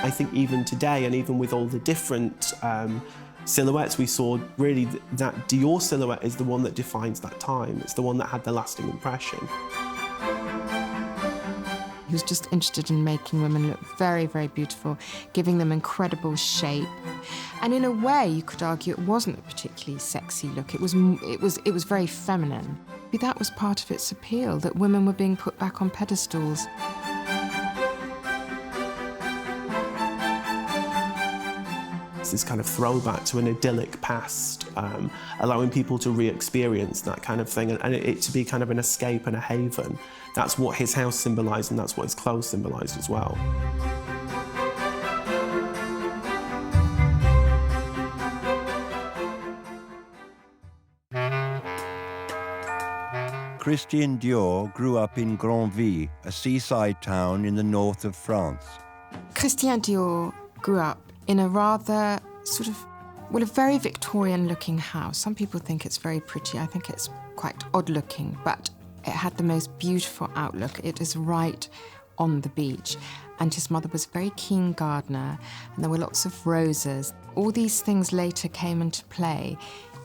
I think even today, and even with all the different silhouettes we saw, really that Dior silhouette is the one that defines that time. It's the one that had the lasting impression. He was just interested in making women look very, very beautiful, giving them incredible shape. And in a way, you could argue it wasn't a particularly sexy look. It was very feminine. That was part of its appeal, that women were being put back on pedestals. It's this kind of throwback to an idyllic past, allowing people to re-experience that kind of thing, and it to be kind of an escape and a haven. That's what his house symbolised, and that's what his clothes symbolised as well. Christian Dior grew up in Granville, a seaside town in the north of France. Christian Dior grew up in a rather a very Victorian-looking house. Some people think it's very pretty. I think it's quite odd-looking, but it had the most beautiful outlook. It is right on the beach. And his mother was a very keen gardener, and there were lots of roses. All these things later came into play.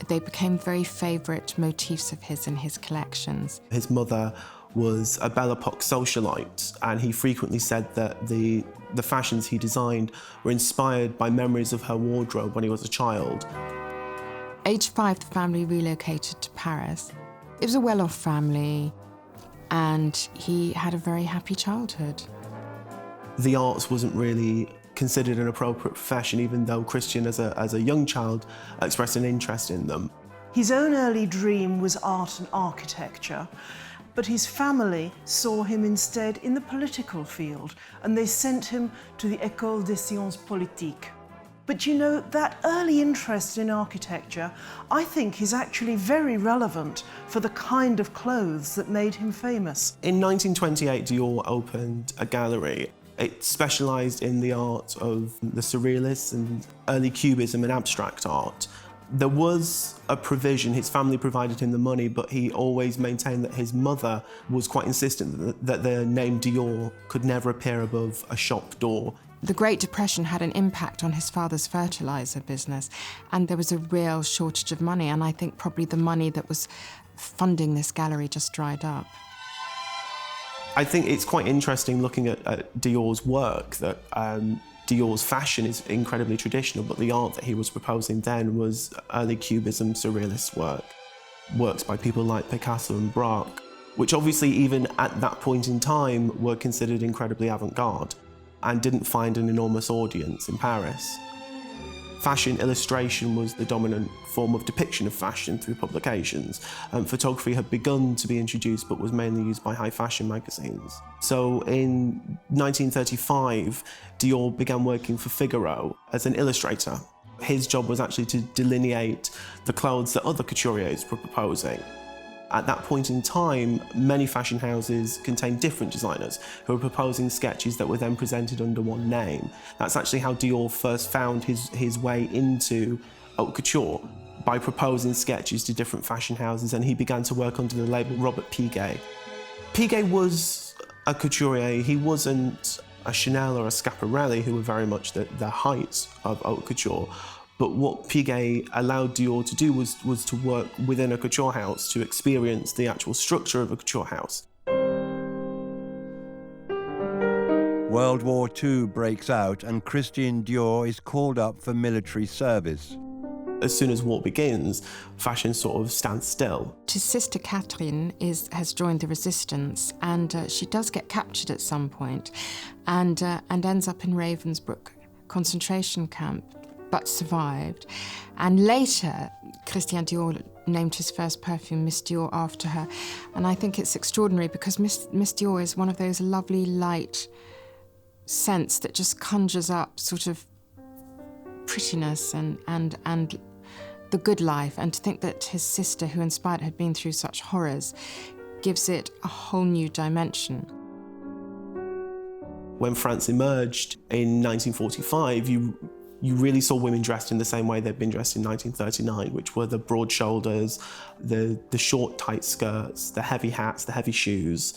They became very favourite motifs of his in his collections. His mother was a Belle Epoque socialite, and he frequently said that the fashions he designed were inspired by memories of her wardrobe when he was a child. Age 5, the family relocated to Paris. It was a well-off family, and he had a very happy childhood. The arts wasn't really considered an appropriate profession, even though Christian, as a young child, expressed an interest in them. His own early dream was art and architecture, but his family saw him instead in the political field, and they sent him to the École des Sciences Politiques. But you know, that early interest in architecture, I think, is actually very relevant for the kind of clothes that made him famous. In 1928, Dior opened a gallery. It specialised in the art of the Surrealists and early Cubism and abstract art. There was a provision, his family provided him the money, but he always maintained that his mother was quite insistent that the name Dior could never appear above a shop door. The Great Depression had an impact on his father's fertiliser business, and there was a real shortage of money, and I think probably the money that was funding this gallery just dried up. I think it's quite interesting looking at Dior's work, that Dior's fashion is incredibly traditional, but the art that he was proposing then was early Cubism, Surrealist works by people like Picasso and Braque, which obviously even at that point in time were considered incredibly avant-garde and didn't find an enormous audience in Paris. Fashion illustration was the dominant form of depiction of fashion through publications. Photography had begun to be introduced, but was mainly used by high fashion magazines. So in 1935, Dior began working for Figaro as an illustrator. His job was actually to delineate the clothes that other couturiers were proposing. At that point in time, many fashion houses contained different designers who were proposing sketches that were then presented under one name. That's actually how Dior first found his way into haute couture, by proposing sketches to different fashion houses, and he began to work under the label Robert Piguet. Piguet was a couturier. He wasn't a Chanel or a Schiaparelli, who were very much the height of haute couture. But what Piguet allowed Dior to do was to work within a couture house, to experience the actual structure of a couture house. World War II breaks out and Christian Dior is called up for military service. As soon as war begins, fashion sort of stands still. His sister Catherine has joined the resistance, and she does get captured at some point, and ends up in Ravensbrück concentration camp, but survived. And later, Christian Dior named his first perfume Miss Dior after her. And I think it's extraordinary because Miss Dior is one of those lovely, light scents that just conjures up sort of prettiness and the good life. And to think that his sister, who inspired it, had been through such horrors, gives it a whole new dimension. When France emerged in 1945, you really saw women dressed in the same way they'd been dressed in 1939, which were the broad shoulders, the short, tight skirts, the heavy hats, the heavy shoes.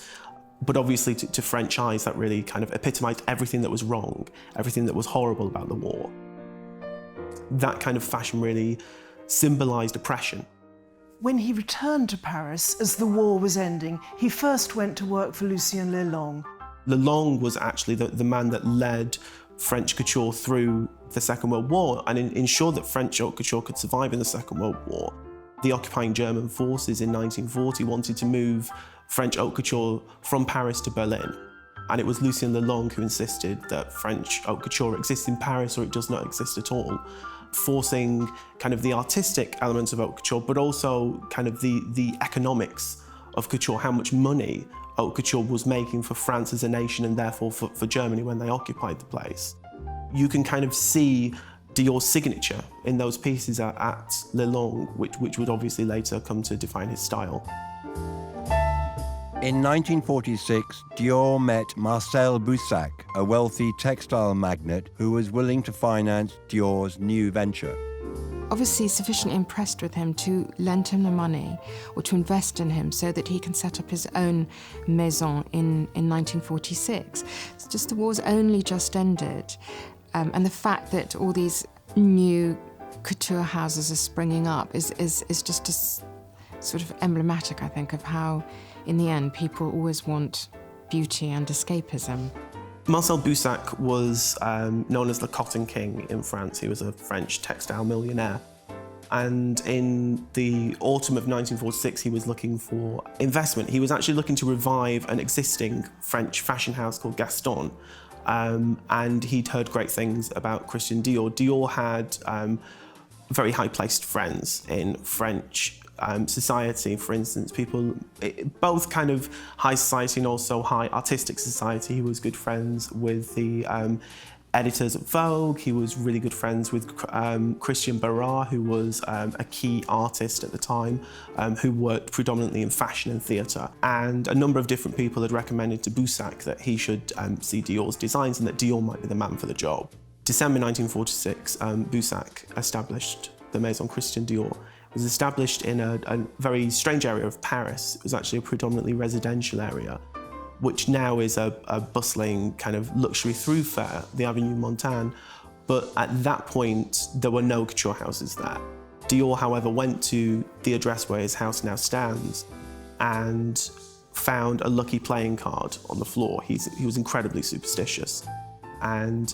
But obviously to French eyes, that really kind of epitomised everything that was wrong, everything that was horrible about the war. That kind of fashion really symbolised oppression. When he returned to Paris as the war was ending, he first went to work for Lucien Lelong. Lelong was actually the man that led French couture through the Second World War and ensured that French haute couture could survive in the Second World War. The occupying German forces in 1940 wanted to move French haute couture from Paris to Berlin. And it was Lucien Lelong who insisted that French haute couture exists in Paris or it does not exist at all, forcing kind of the artistic elements of haute couture, but also kind of the economics of couture, how much money haute couture was making for France as a nation and therefore for Germany when they occupied the place. You can kind of see Dior's signature in those pieces at Lelong, which would obviously later come to define his style. In 1946, Dior met Marcel Boussac, a wealthy textile magnate who was willing to finance Dior's new venture. Obviously sufficiently impressed with him to lend him the money or to invest in him so that he can set up his own maison in 1946. It's just the war's only just ended, and the fact that all these new couture houses are springing up is just sort of emblematic, I think, of how, in the end, people always want beauty and escapism. Marcel Boussac was known as the Cotton King in France. He was a French textile millionaire. And in the autumn of 1946, he was looking for investment. He was actually looking to revive an existing French fashion house called Gaston. And he'd heard great things about Christian Dior. Dior had very high-placed friends in French society, for instance, people, both kind of high society and also high artistic society. He was good friends with the editors of Vogue. He was really good friends with Christian Barras, who was a key artist at the time, who worked predominantly in fashion and theatre. And a number of different people had recommended to Boussac that he should see Dior's designs and that Dior might be the man for the job. December 1946, Boussac established the Maison Christian Dior. It was established in a very strange area of Paris. It was actually a predominantly residential area, which now is a bustling kind of luxury thoroughfare, the Avenue Montaigne. But at that point, there were no couture houses there. Dior, however, went to the address where his house now stands and found a lucky playing card on the floor. He was incredibly superstitious. And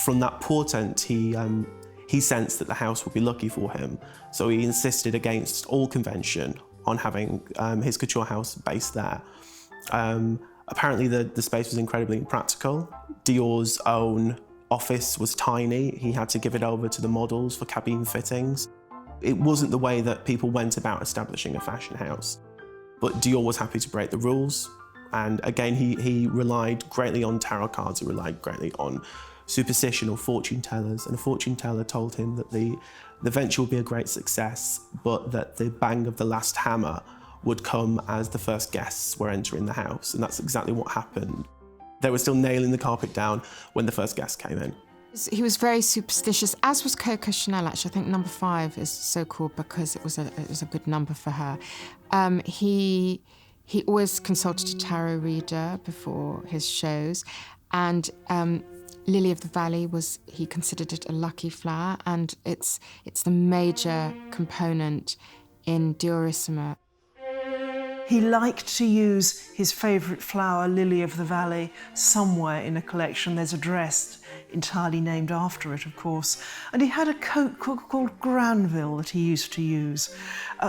from that portent, he sensed that the house would be lucky for him. So he insisted against all convention on having his couture house based there. Apparently the space was incredibly impractical. Dior's own office was tiny. He had to give it over to the models for cabine fittings. It wasn't the way that people went about establishing a fashion house. But Dior was happy to break the rules. And again, he relied greatly on tarot cards. He relied greatly on superstition or fortune tellers, and a fortune teller told him that the venture would be a great success, but that the bang of the last hammer would come as the first guests were entering the house, and that's exactly what happened. They were still nailing the carpet down when the first guest came in. He was very superstitious, as was Coco Chanel, actually. I think number 5 is so called because it was a good number for her. He always consulted a tarot reader before his shows, and Lily of the Valley he considered it a lucky flower, and it's the major component in Diorissima. He liked to use his favourite flower, Lily of the Valley, somewhere in a collection. There's a dress entirely named after it, of course. And he had a coat called Granville that he used to use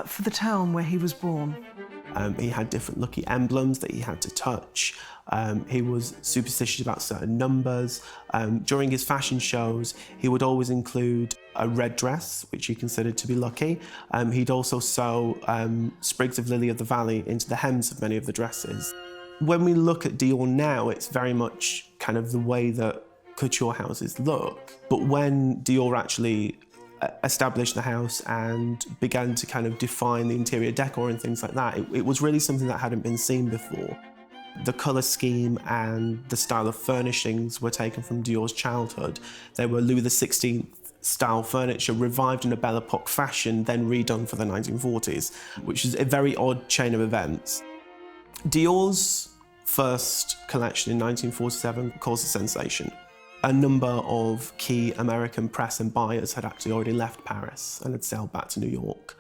for the town where he was born. He had different lucky emblems that he had to touch. He was superstitious about certain numbers. During his fashion shows, he would always include a red dress, which he considered to be lucky. He'd also sew sprigs of Lily of the Valley into the hems of many of the dresses. When we look at Dior now, it's very much kind of the way that couture houses look. But when Dior actually established the house and began to kind of define the interior decor and things like that, it was really something that hadn't been seen before. The colour scheme and the style of furnishings were taken from Dior's childhood. They were Louis XVI style furniture revived in a Belle Epoque fashion, then redone for the 1940s, which is a very odd chain of events. Dior's first collection in 1947 caused a sensation. A number of key American press and buyers had actually already left Paris and had sailed back to New York.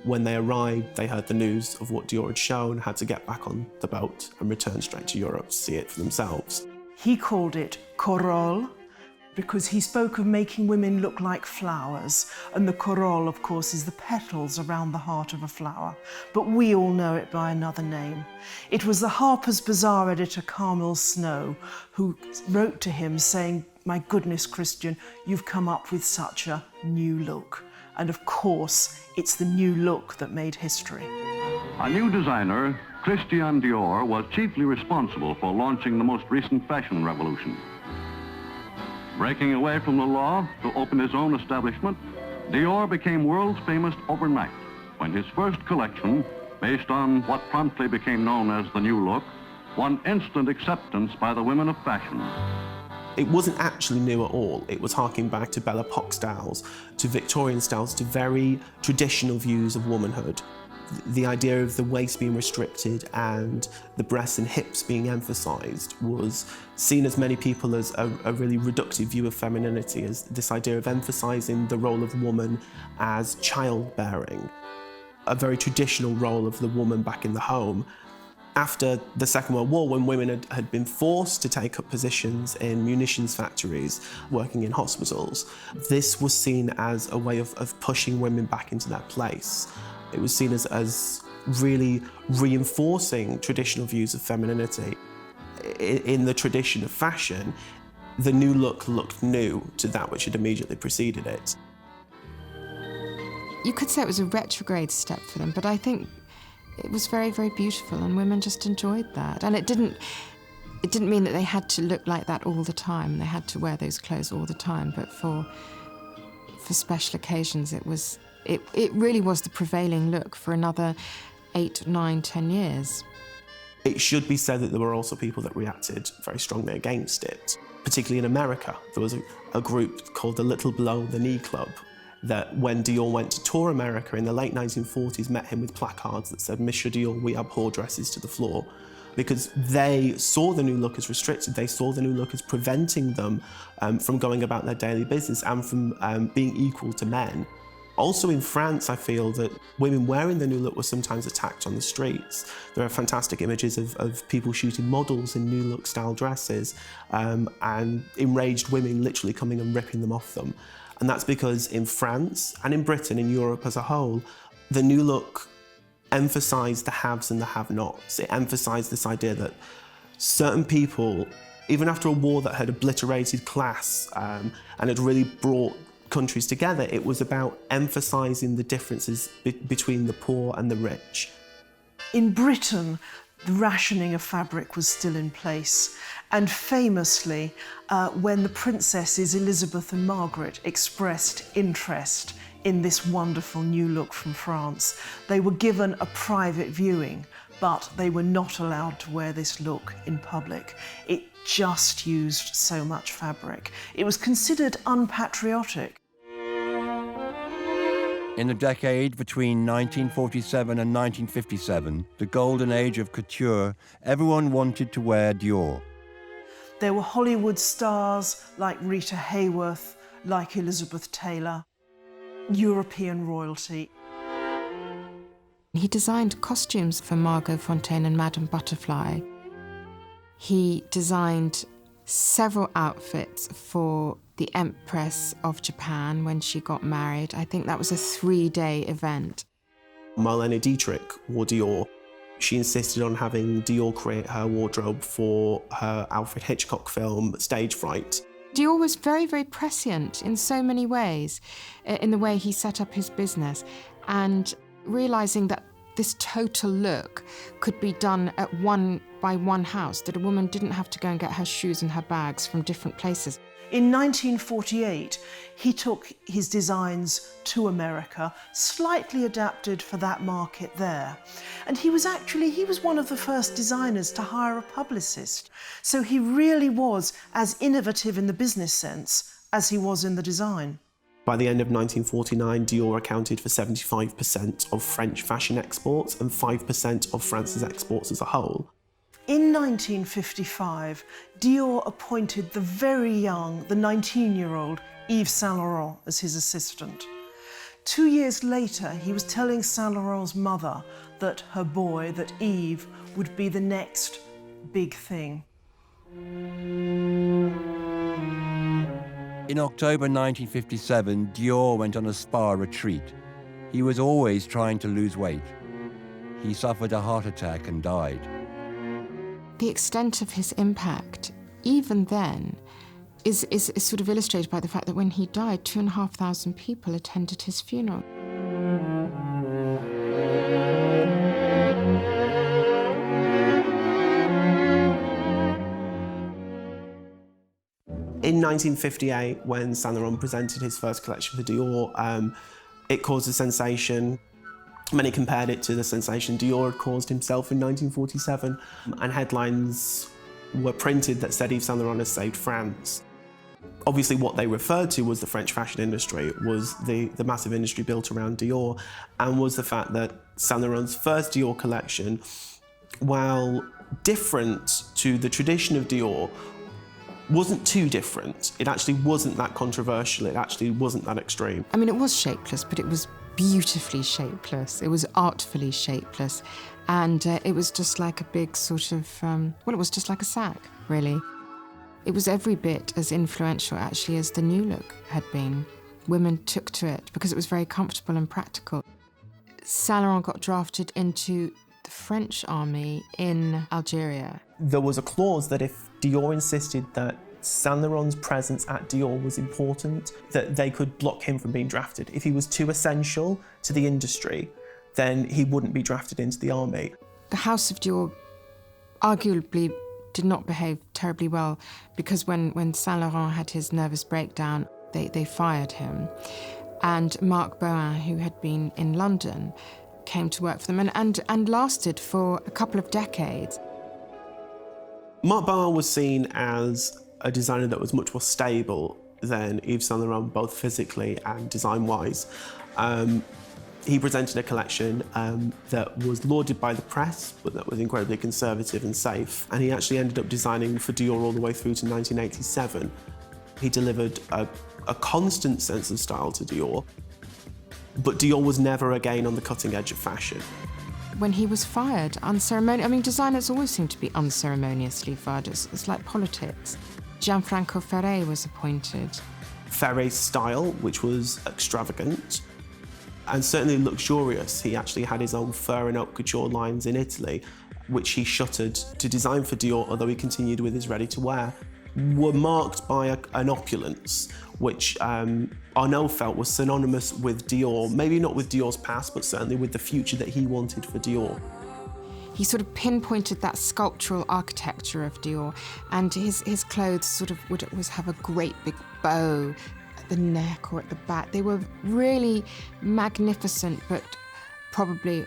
When they arrived, they heard the news of what Dior had shown, had to get back on the boat and return straight to Europe to see it for themselves. He called it Corolle because he spoke of making women look like flowers, and the corolle, of course, is the petals around the heart of a flower, but we all know it by another name. It was the Harper's Bazaar editor Carmel Snow who wrote to him saying, "My goodness, Christian, you've come up with such a new look." And of course, it's the new look that made history. A new designer, Christian Dior, was chiefly responsible for launching the most recent fashion revolution. Breaking away from the law to open his own establishment, Dior became world famous overnight when his first collection, based on what promptly became known as the new look, won instant acceptance by the women of fashion. It wasn't actually new at all. It was harking back to Belle Epoque styles, to Victorian styles, to very traditional views of womanhood. The idea of the waist being restricted and the breasts and hips being emphasised was seen as many people as a really reductive view of femininity, as this idea of emphasising the role of woman as childbearing, a very traditional role of the woman back in the home. After the Second World War, when women had been forced to take up positions in munitions factories, working in hospitals, this was seen as a way of pushing women back into their place. It was seen as really reinforcing traditional views of femininity. In the tradition of fashion, the new look looked new to that which had immediately preceded it. You could say it was a retrograde step for them, but I think it was very, very beautiful, and women just enjoyed that. And it didn't mean that they had to look like that all the time. They had to wear those clothes all the time, but for special occasions, it really was the prevailing look for another 8, 9, 10 years. It should be said that there were also people that reacted very strongly against it, particularly in America. There was a group called the Little Below the Knee Club that, when Dior went to tour America in the late 1940s, met him with placards that said, "Monsieur Dior, we abhor dresses to the floor," because they saw the new look as restricted. They saw the new look as preventing them from going about their daily business and from being equal to men. Also in France, I feel that women wearing the new look were sometimes attacked on the streets. There are fantastic images of people shooting models in new look style dresses and enraged women literally coming and ripping them off them. And that's because in France and in Britain, in Europe as a whole, the new look emphasised the haves and the have-nots. It emphasised this idea that certain people, even after a war that had obliterated class and had really brought countries together, it was about emphasising the differences between the poor and the rich. In Britain, the rationing of fabric was still in place, and famously, when the princesses Elizabeth and Margaret expressed interest in this wonderful new look from France, they were given a private viewing, but they were not allowed to wear this look in public. It just used so much fabric. It was considered unpatriotic. In the decade between 1947 and 1957, the golden age of couture, everyone wanted to wear Dior. There were Hollywood stars like Rita Hayworth, like Elizabeth Taylor, European royalty. He designed costumes for Margot Fontaine and Madame Butterfly. He designed several outfits for the Empress of Japan when she got married. I think that was a 3-day event. Marlene Dietrich wore Dior. She insisted on having Dior create her wardrobe for her Alfred Hitchcock film, Stage Fright. Dior was very, very prescient in so many ways, in the way he set up his business, and realising that this total look could be done by one house, that a woman didn't have to go and get her shoes and her bags from different places. In 1948, he took his designs to America, slightly adapted for that market there. And he was one of the first designers to hire a publicist. So he really was as innovative in the business sense as he was in the design. By the end of 1949, Dior accounted for 75% of French fashion exports and 5% of France's exports as a whole. In 1955, Dior appointed the very young, the 19-year-old Yves Saint Laurent as his assistant. 2 years later, he was telling Saint Laurent's mother that her boy, that Yves, would be the next big thing. In October 1957, Dior went on a spa retreat. He was always trying to lose weight. He suffered a heart attack and died. The extent of his impact, even then, is sort of illustrated by the fact that when he died, 2,500 people attended his funeral. In 1958, when Saint Laurent presented his first collection for Dior, it caused a sensation. Many compared it to the sensation Dior had caused himself in 1947, and headlines were printed that said Yves Saint Laurent has saved France. Obviously, what they referred to was the French fashion industry, was the massive industry built around Dior, and was the fact that Saint Laurent's first Dior collection, while different to the tradition of Dior, wasn't too different. It actually wasn't that controversial. It actually wasn't that extreme. I mean, it was shapeless, but it was beautifully shapeless. It was artfully shapeless. And it was just like a big sort of, it was just like a sack, really. It was every bit as influential, actually, as the new look had been. Women took to it because it was very comfortable and practical. Saint Laurent got drafted into the French army in Algeria. There was a clause that if Dior insisted that Saint Laurent's presence at Dior was important, that they could block him from being drafted. If he was too essential to the industry, then he wouldn't be drafted into the army. The House of Dior arguably did not behave terribly well because when Saint Laurent had his nervous breakdown, they fired him. And Marc Boin, who had been in London, came to work for them and lasted for a couple of decades. Marc Boin was seen as a designer that was much more stable than Yves Saint Laurent, both physically and design-wise. He presented a collection that was lauded by the press, but that was incredibly conservative and safe. And he actually ended up designing for Dior all the way through to 1987. He delivered a constant sense of style to Dior, but Dior was never again on the cutting edge of fashion. When he was fired, designers always seem to be unceremoniously fired. It's like politics. Gianfranco Ferré was appointed. Ferré's style, which was extravagant and certainly luxurious. He actually had his own fur and haute couture lines in Italy, which he shuttered to design for Dior, although he continued with his ready-to-wear, were marked by an opulence, which Arnault felt was synonymous with Dior, maybe not with Dior's past, but certainly with the future that he wanted for Dior. He sort of pinpointed that sculptural architecture of Dior, and his clothes sort of would always have a great big bow at the neck or at the back. They were really magnificent, but probably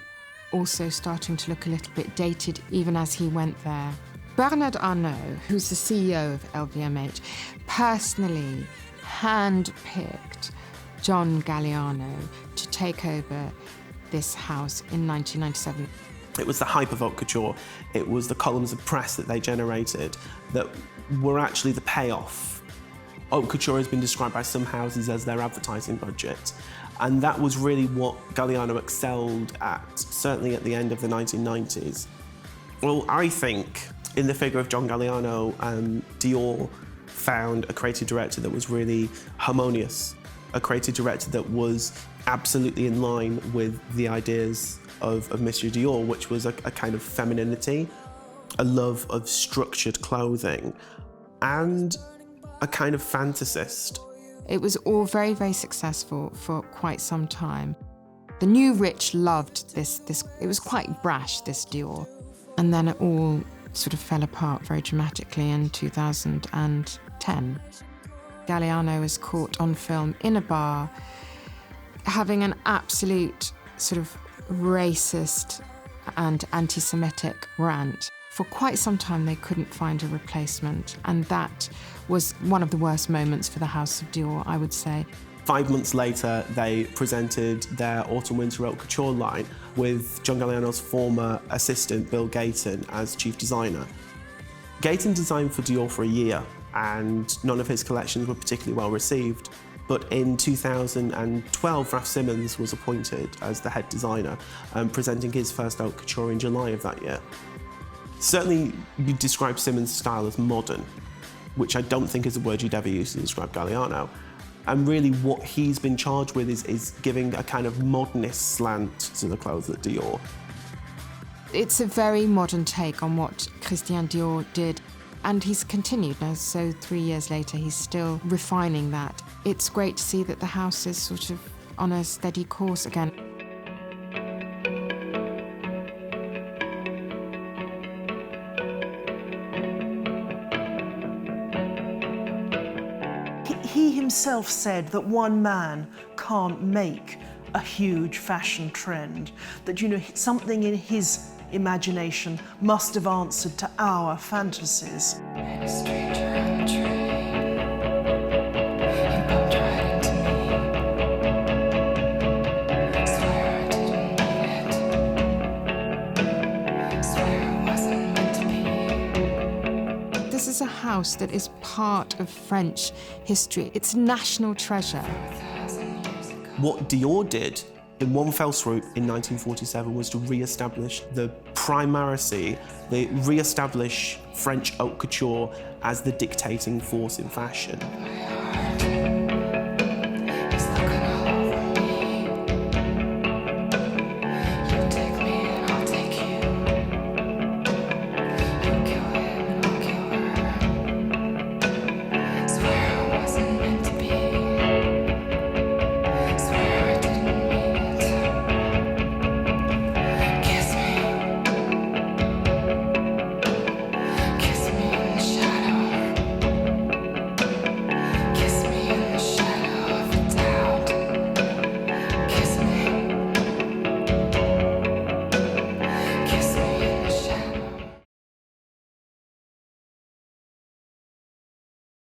also starting to look a little bit dated even as he went there. Bernard Arnault, who's the CEO of LVMH, personally hand-picked John Galliano to take over this house in 1997. It was the hype of haute couture. It was the columns of press that they generated that were actually the payoff. Haute couture has been described by some houses as their advertising budget. And that was really what Galliano excelled at, certainly at the end of the 1990s. Well, I think in the figure of John Galliano, Dior found a creative director that was really harmonious, a creative director that was absolutely in line with the ideas of Monsieur Dior, which was a kind of femininity, a love of structured clothing, and a kind of fantasist. It was all very, very successful for quite some time. The new rich loved this. It was quite brash, this Dior. And then it all sort of fell apart very dramatically in 2010. Galliano is caught on film in a bar having an absolute sort of racist and anti-Semitic rant. For quite some time they couldn't find a replacement, and that was one of the worst moments for the House of Dior, I would say. 5 months later, they presented their autumn-winter haute couture line with John Galliano's former assistant, Bill Gayton, as chief designer. Gayton designed for Dior for a year, and none of his collections were particularly well received. But in 2012, Raf Simons was appointed as the head designer, presenting his first haute couture in July of that year. Certainly, you describe Simons' style as modern, which I don't think is a word you'd ever use to describe Galliano. And really what he's been charged with is giving a kind of modernist slant to the clothes at Dior. It's a very modern take on what Christian Dior did, and he's continued now, so 3 years later he's still refining that. It's great to see that the house is sort of on a steady course again. He himself said that one man can't make a huge fashion trend, that, you know, something in his imagination must have answered to our fantasies. This is a house that is part of French history. It's a national treasure. What Dior did in one fell swoop in 1947 was to re-establish the primacy, re-establish French haute couture as the dictating force in fashion.